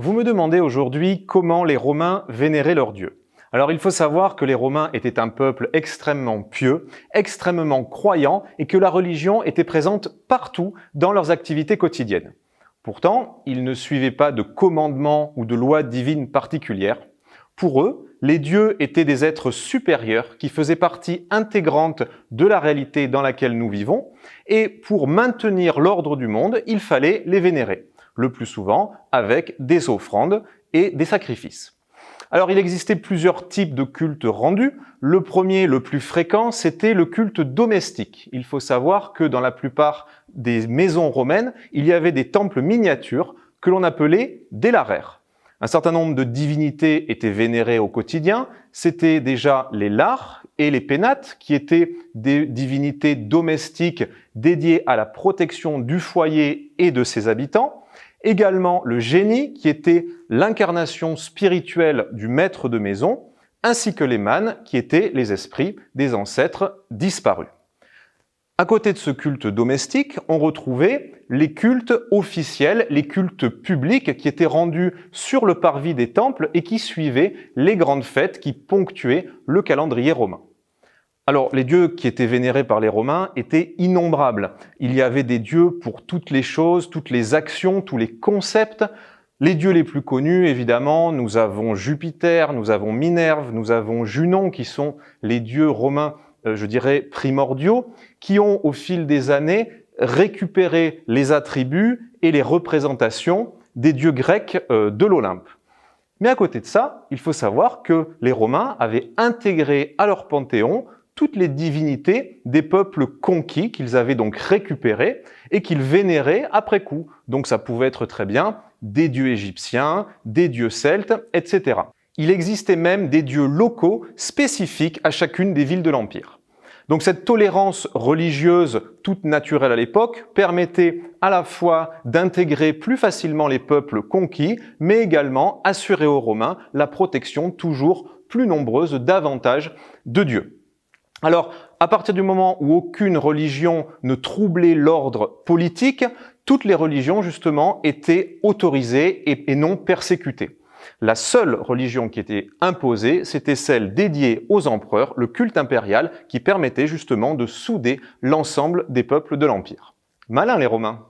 Vous me demandez aujourd'hui comment les Romains vénéraient leurs dieux. Alors il faut savoir que les Romains étaient un peuple extrêmement pieux, extrêmement croyant et que la religion était présente partout dans leurs activités quotidiennes. Pourtant, ils ne suivaient pas de commandements ou de lois divines particulières. Pour eux, les dieux étaient des êtres supérieurs qui faisaient partie intégrante de la réalité dans laquelle nous vivons et pour maintenir l'ordre du monde, il fallait les vénérer, le plus souvent avec des offrandes et des sacrifices. Alors il existait plusieurs types de cultes rendus. Le premier, le plus fréquent, c'était le culte domestique. Il faut savoir que dans la plupart des maisons romaines, il y avait des temples miniatures que l'on appelait des laraires. Un certain nombre de divinités étaient vénérées au quotidien. C'était déjà les lares et les pénates, qui étaient des divinités domestiques dédiées à la protection du foyer et de ses habitants. Également le génie, qui était l'incarnation spirituelle du maître de maison, ainsi que les mânes, qui étaient les esprits des ancêtres disparus. À côté de ce culte domestique, on retrouvait les cultes officiels, les cultes publics qui étaient rendus sur le parvis des temples et qui suivaient les grandes fêtes qui ponctuaient le calendrier romain. Alors, les dieux qui étaient vénérés par les Romains étaient innombrables. Il y avait des dieux pour toutes les choses, toutes les actions, tous les concepts. Les dieux les plus connus, évidemment, nous avons Jupiter, nous avons Minerve, nous avons Junon, qui sont les dieux romains, je dirais, primordiaux, qui ont, au fil des années, récupéré les attributs et les représentations des dieux grecs de l'Olympe. Mais à côté de ça, il faut savoir que les Romains avaient intégré à leur panthéon toutes les divinités des peuples conquis qu'ils avaient donc récupérés et qu'ils vénéraient après coup. Donc ça pouvait être très bien des dieux égyptiens, des dieux celtes, etc. Il existait même des dieux locaux spécifiques à chacune des villes de l'Empire. Donc cette tolérance religieuse toute naturelle à l'époque permettait à la fois d'intégrer plus facilement les peuples conquis, mais également assurer aux Romains la protection toujours plus nombreuse davantage de dieux. Alors, à partir du moment où aucune religion ne troublait l'ordre politique, toutes les religions, justement, étaient autorisées et non persécutées. La seule religion qui était imposée, c'était celle dédiée aux empereurs, le culte impérial, qui permettait justement de souder l'ensemble des peuples de l'Empire. Malins les Romains!